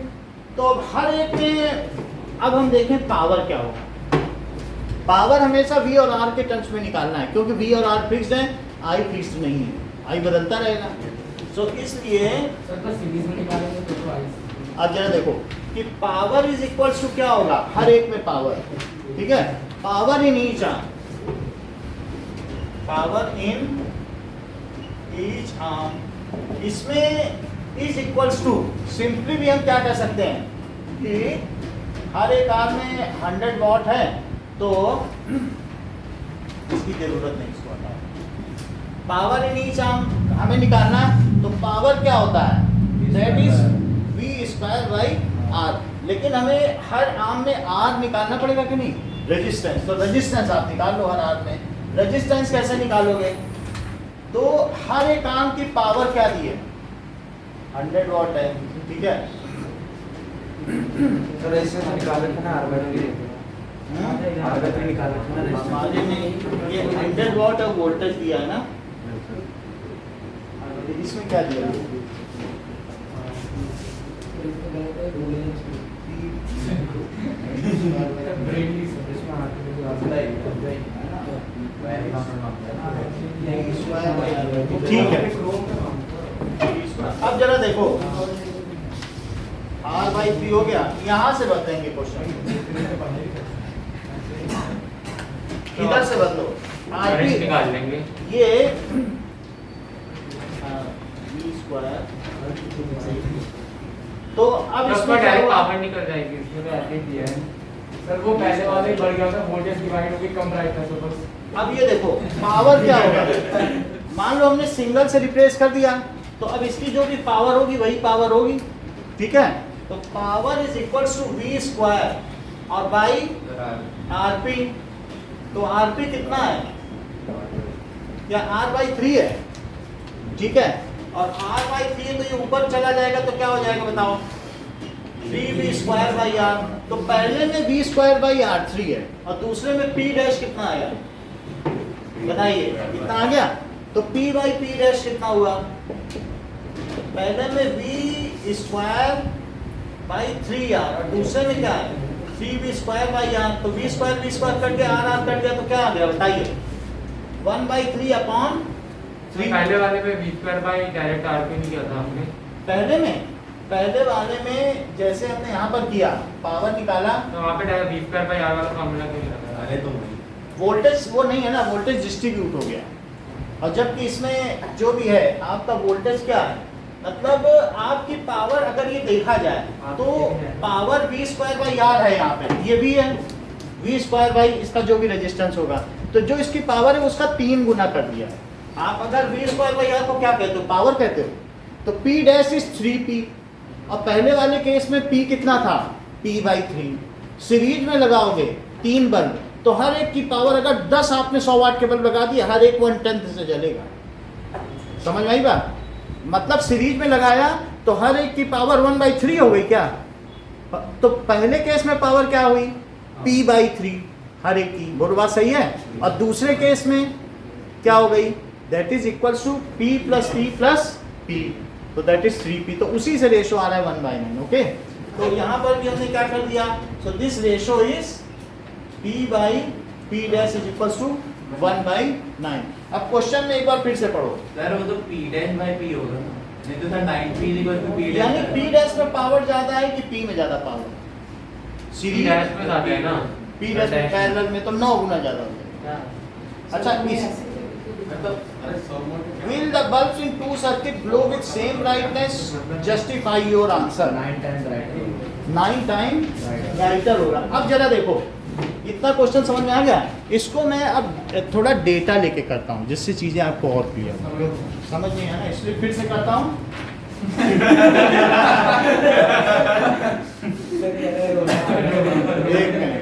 तो अब हर एक में, अब हम देखें पावर क्या होगा। पावर हमेशा V और R के टर्म्स में निकालना है, क्योंकि V और R फिक्स्ड है, I फिक्स्ड नहीं है, I बदलता रहेगा। सो इसलिए सर पर सीरीज में निकालेंगे तो आई। अब जरा देखो कि पावर इज इक्वल्स टू क्या होगा, हर एक में पावर, ठीक है। Power in each arm, power in each arm, इसमें इज इक्वल्स टू, सिंपली भी हम क्या कह सकते हैं कि हर एक आर्म में 100 वॉट है, तो इसकी जरूरत नहीं, इसको हटाओ। पावर इन ईच आर्म हमें निकालना है, तो पावर क्या होता है? That is V²/R। लेकिन हमें हर आर्म में R निकालना पड़ेगा कि नहीं? रेजिस्टेंस, तो रेजिस्टेंस आप निकाल लो हर आर्म में। रेजिस्टेंस कैसे निकालोगे? तो हर एक आर्म की पावर क्या दी है? 100 वॉट है, ठीक है। सर ऐसे तो निकाल रखे ना R/3। R/3 निकाल रखे ना हमारे में ये 100 वॉट ऑफ वोल्टेज दिया है ना, इसमें क्या दिया? ठीक है। अब जरा देखो, R/3 हो गया। यहाँ से बदलेंगे क्वेश्चन, इधर से बदलो। करंट निकाल लेंगे। ये V², तो अब इसमें क्या डायरेक्ट हुआ? पावर निकल जाएगी। इसमें ऐसे दिया है सर, वो पहले वाले बढ़ गया था, वोल्टेज डिवाइड होके कम राइट था, तो बस। अब ये देखो पावर क्या होगा। मान लो हमने सिंगल से रिप्लेस कर दिया, तो अब इसकी जो भी पावर होगी वही पावर होगी, ठीक है। तो power is equals to V² और बाई RP। तो RP कितना है? या R/3 है, ठीक है। और R/3 है तो ये ऊपर चला जाएगा, तो क्या हो जाएगा बताओ? 3V²/R। तो पहले में V²/R3 है और दूसरे में P डैश कितना आया बताइए, कितना आ गया? तो P/P डैश कितना हुआ? पहले में V²/3R और दूसरे में क्या है? 3V²/R। तो V² कट गया, R कट गया, तो क्या आ गया बताइए? 1/3/3। पहले वाले में V² डायरेक्ट RP नहीं किया था हमने। पहले वाले में जैसे हमने यहाँ पर किया, पावर निकाला, तो वहाँ पे डायरेक्ट V² R वाला फॉर्मूला क्यों नहीं लगा? अरे तो वोल्टेज वो नहीं है ना, वोल्टेज डिस्ट्रीब्यूट हो गया। और जबकि इसमें जो भी है आपका वोल्टेज क्या है, मतलब आपकी पावर अगर ये देखा जाए तो पावर V²/R है, यहाँ पे ये भी है V² इसका जो भी रेजिस्टेंस होगा, तो जो इसकी पावर है उसका 3 गुना कर दिया है। आप अगर V²/R को क्या कहते हो? पावर कहते हो। तो P डैश इज 3P, और पहले वाले केस में P कितना था? P/3। सीरीज में लगाओगे 3 बल्ब, तो हर एक की पावर अगर 10 आपने 100 वाट के बल्ब लगा दिया, हर एक 1/10 से जलेगा। समझ में आई बात? मतलब सीरीज में लगाया तो हर एक की पावर 1/3 हो गई क्या? तो पहले केस में पावर क्या हुई? P/3 हर एक की। बोलो बात सही है। और दूसरे केस में क्या हो गई? That is equals to P plus P plus P, तो दैट इज 3P, तो उसी से रेशो आ रहा है 1/9, ओके। तो यहाँ पर भी हमने क्या कर दिया, so this ratio is P/P dash is equals to 1/9। अब क्वेश्चन में एक बार फिर से पढ़ो, सर वो तो P डैश बाय P होगा ना, नहीं तो sir 9P equal to P यानी P डैश में पावर ज्यादा है कि P में ज्यादा पावर? P डैश में ज्यादा है ना, P डैश में पैरेलल में तो 9 गुना ज्यादा हो जाएगा। अच्छा, इस will the bulbs in two circuit glow with same brightness? Justify your answer. 9 times right 9 time brighter होगा। अब जरा देखो, इतना क्वेश्चन समझ में आ गया। इसको मैं अब थोड़ा डेटा लेके करता हूँ जिससे चीजें आपको और क्लियर हो। समझ नहीं है ना, इसलिए फिर से करता हूँ। एक मिनट,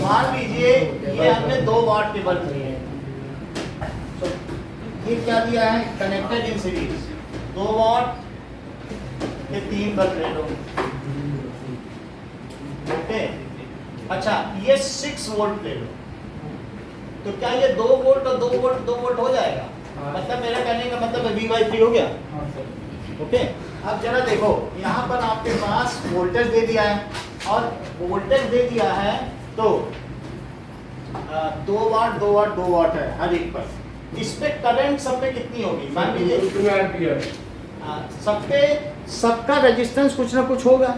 मान लीजिए ये हमने 2 वाट के बल्ब लिए, तो ये क्या दिया है, कनेक्टेड इन सीरीज 2 वाट के 3 बल्ब ले लो, ओके। अच्छा, ये 6 वोल्ट ले लो, तो क्या ये 2 वोल्ट और 2 वोल्ट 2 वोल्ट हो जाएगा? मतलब मेरा कहने का मतलब है V/3 हो गया, ओके। अब जरा देखो, यहाँ पर आपके पास वोल्टेज दे दिया है और वोल्टेज दे दिया है तो 2 वाट 2 वाट 2 वाट है हर एक पर। इस पे करंट सब पे कितनी होगी? मान लीजिए 2 एम्पीयर। सब पे सबका रेजिस्टेंस कुछ ना कुछ होगा,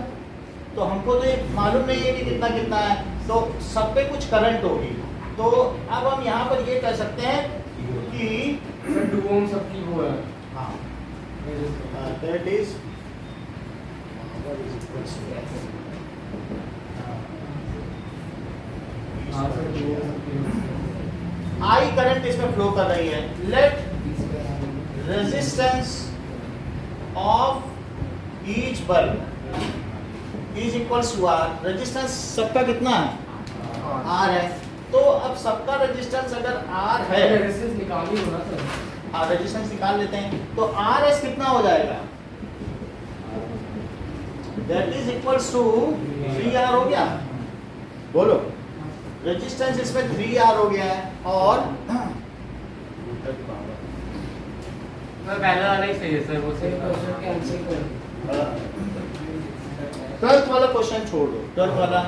तो हमको तो ये मालूम नहीं है कि कितना कितना है, तो सब पे कुछ करंट होगी। तो अब हम यहाँ पर ये कह सकते हैं कि 2 ओम सबकी वो है। हाँ, that is I करंट इसमें फ्लो कर रही है। Let resistance of each bulb is equals to R। Resistance सबका कितना है? R है। तो अब सबका रेजिस्टेंस अगर R है, रेजिस्टेंस निकाली होना सर। हाँ, रेजिस्टेंस निकाल लेते हैं, तो RS कितना हो जाएगा? That is equals to 3R हो गया। बोलो, रेजिस्टेंस इसमें 3R हो गया है और पहले वाला ही सही है सर, वो सही है। 12th वाला क्वेश्चन छोड़ दो, 12th वाला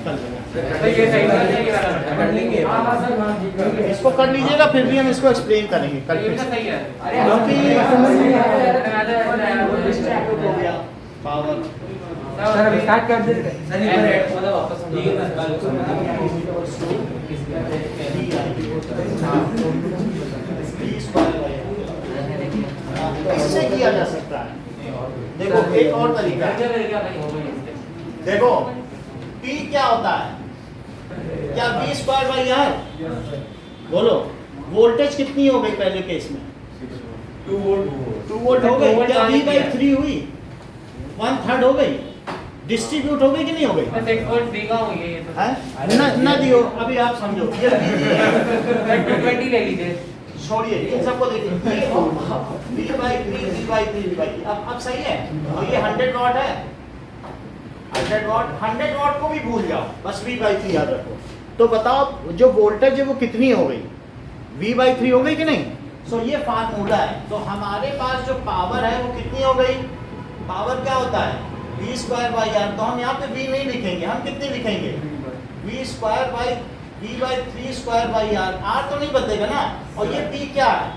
कर लेना। सर ये सही है, ये वाला कर लेंगे। हां हां सर, हां ठीक है। इसको कर लीजिएगा, फिर भी हम इसको एक्सप्लेन करेंगे कल ये फिर तो से। सही है। अरे वो डिस्ट्रैक्ट हो गया पावर। सर अभी स्टार्ट कर दे सर, ये मतलब वापस हम इससे किया जा सकता है। देखो एक और तरीका है। देखो P क्या होता है? क्या V²/R? बोलो, वोल्टेज कितनी हो गई पहले केस में? 2 वोल्ट। 2 वोल्ट हो गई। क्या V/3 हुई? 1/3 हो गई। डिस्ट्रीब्यूट हो गई कि नहीं हो गई? बस 1 वोल्ट देगा हुई है ये तो। है ना दियो, अभी आप समझो। ये सर 220 ले लीजिए। छोड़िए, इन सबको देखिए। V/3 अब सही है। तो ये 100 वाट है, 100 वाट को भी भूल जाओ, बस V/3 याद रखो। तो बताओ जो वोल्टेज है वो कितनी हो गई? V/3 हो गई कि नहीं? सो ये फार्मूला है। तो हमारे पास जो पावर है वो कितनी हो गई? पावर क्या होता है? V²/R। तो हम यहाँ पे V नहीं लिखेंगे, हम कितनी लिखेंगे? V/3² R तो नहीं बदलेगा ना। और ये P क्या है?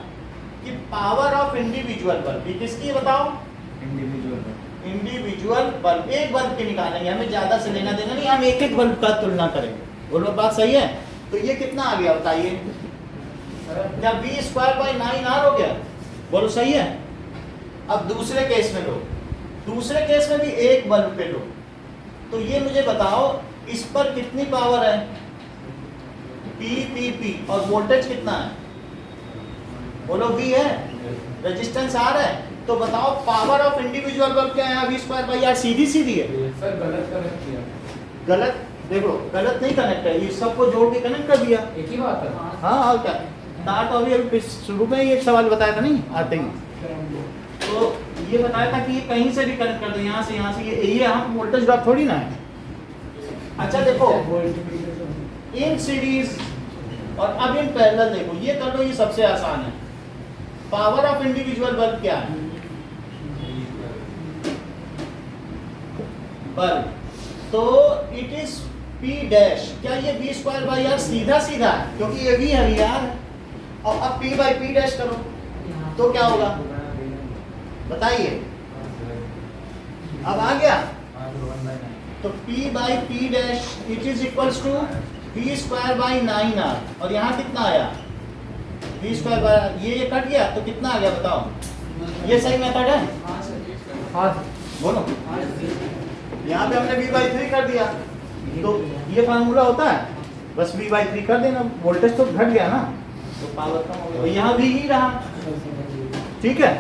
कि पावर ऑफ इंडिविजुअल बल्ब। ये किसकी है बताओ? Individual bulb. एक बल्ब की निकालेंगे, हमें ज्यादा से लेना देना नहीं, हम एक एक बल्ब का तुलना करेंगे। बोलो, बात सही है? तो ये कितना आ गया बताइए? क्या V²/9R हो गया? बोलो, सही है? अब दूसरे केस में लो, दूसरे केस में भी एक बल्ब पे लो, तो ये मुझे बताओ इस पर कितनी पावर है? P और वोल्टेज कितना है? बोलो, V है, रेजिस्टेंस R है, तो बताओ पावर ऑफ इंडिविजुअल बल्ब क्या है, v²/r सीधी सीधी है। सर गलत कनेक्ट किया। गलत, देखो गलत नहीं कनेक्ट है, ये सबको जोड़ के कनेक्ट कर दिया। एक ही बात है। हाँ और क्या, तार तो अभी शुरू में ही एक सवाल बताया था नहीं आते ही, तो ये बताया था कि ये कहीं से भी कनेक्ट कर दो, यहाँ से ये हम वोल्टेज ड्रॉप थोड़ी ना है। अच्छा देखो इन सीरीज और अब इन पैरेलल देखो, ये कर लो, ये सबसे आसान है। पावर ऑफ इंडिविजुअल बल्ब क्या है, बल्ब, तो इट इज P डैश, क्या ये v²/r सीधा सीधा है क्योंकि ये v है, r है, और अब P/P डैश करो तो क्या होगा बताइए, अब आ गया, तो P/P dash it is equals to v²/9r, और यहाँ कितना आया v²/, ये कट गया तो कितना आ गया बताओ, ये सही मेथड है, बोलो, यहाँ पे हमने v/3 कर दिया, तो ये फार्मूला होता है, बस v/3 कर देना, वोल्टेज तो घट गया ना, तो पावर कम हो गया, यहाँ भी ही रहा, ठीक है।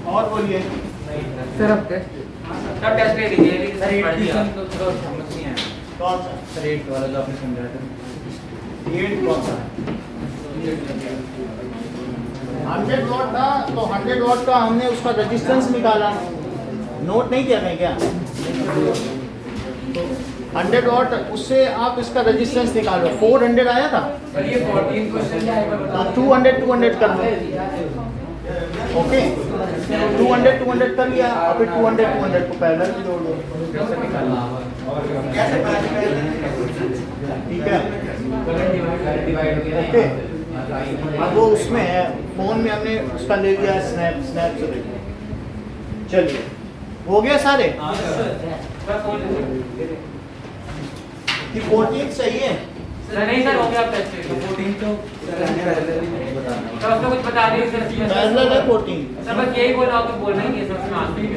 और बोलिए सर अब टेस्ट सब टेस्ट ले लीजिए, ये सर पढ़ लिया। तो थोड़ा समझ नहीं आया कौन सा सर 8 वाला जो आपने समझाया था। 8 कौन सा है? 100 वॉट था, तो 100 वॉट का हमने उसका रेजिस्टेंस निकाला, नोट नहीं किया कहीं क्या, तो 100 वॉट उससे आप इसका रेजिस्टेंस निकालो, 400 आया था, सर ये 14 क्वेश्चन क्या आएगा बता तो 200 कर लो, ओके 200 कर लिया, और फिर 200 को पैरेलल में जोड़ दो, ठीक है, ओके। अब वो उसमें है, फोन में हमने उसका ले लिया स्नैप से देखो, चलिए हो गया सारे, कि 14 सही है, सर नहीं सर हो गया, आप टेस्ट ले लीजिए। 14 तो सर हमने पहले बताना तो उसमें कुछ बता दीजिए सर, पैरेलल है 14, सर बस यही बोला आप तो बोल रहे हैं ये सबसे आखिरी में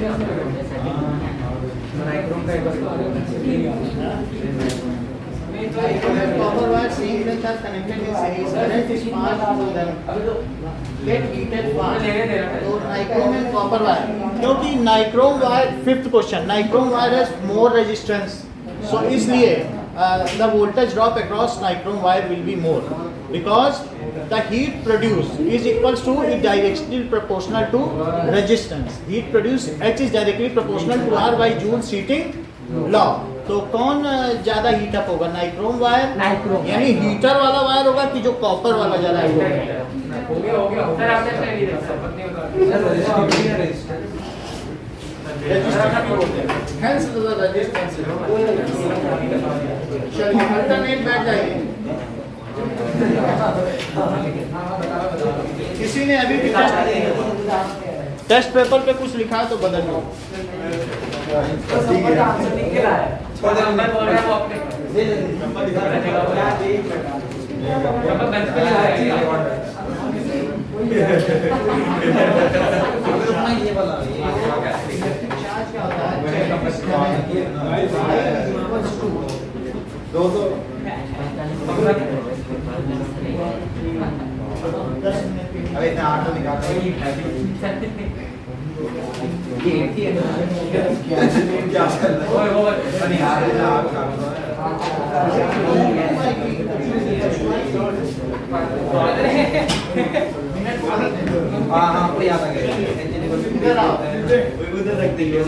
नाइक्रोम का एक बार copper wire same length are connected in series, current is passed through them, get heated fast, तो नाइक्रोम एंड कॉपर वायर, क्योंकि nichrome wire, 5th question, nichrome wire has more resistance, so इसलिए the voltage drop across nichrome wire will be more because the heat produced is equals to is directly proportional to resistance. Heat produced H is directly proportional to R by Joule's heating law. तो कौन ज्यादा heat up होगा, nichrome wire, यानी heater वाला wire होगा कि जो copper वाला ज्यादा हीट होगा? हो गया सर आप टेस्ट ले लीजिए सर, पत्नी बता दीजिए। सर रेजिस्टिविटी या रेजिस्टेंस Hence the resistance. चलिए अल्टरनेट बैठ जाइए, किसी ने अभी भी टेस्ट पेपर पे कुछ लिखा है तो बदल लो, नंबर बोल रहे हैं वो अपने नंबर बेंच पे लगा है। ये वाला चार्ज क्या होता है, दो अबे इतना 8 तो निकालना ये क्या ओए ओए नहीं यार हाँ हाँ कोई याद आ गया उधर रख देंगे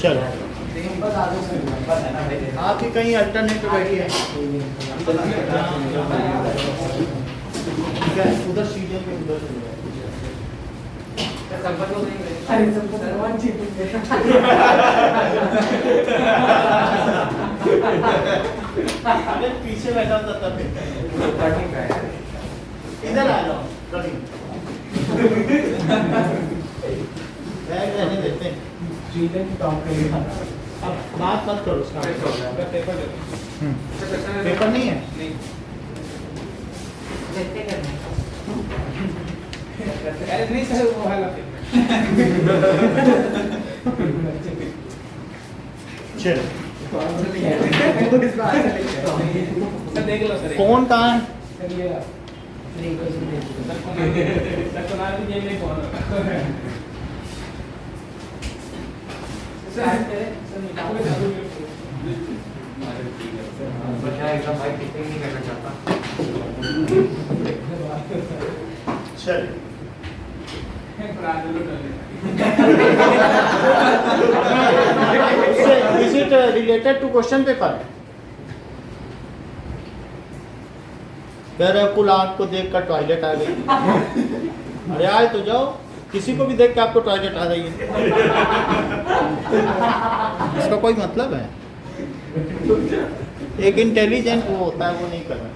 चलो आप ही कहीं अल्टरनेट पे बैठिए, ठीक है, उधर सीजन पे उधर संपर्क हो गई। अरे पीछे बैठा था तब इधर आ जाओ, बैग रहने देते हैं, अब बात मत करो उसका, पेपर नहीं है, अरे नहीं सर वो वाला चल सर देख लो सर फोन कहाँ है? सर ये सर कुणाल की जेब में फोन सर बच्चा एकदम भाई टिपिंग नहीं करना चाहता। चल Is it related to question paper? कह रहे कुल आपको देख कर टॉयलेट आ गई। अरे आए तो जाओ, किसी को भी देख के आपको टॉयलेट आ रही है, इसका कोई मतलब है? एक इंटेलिजेंट वो होता है, वो नहीं कर रहा।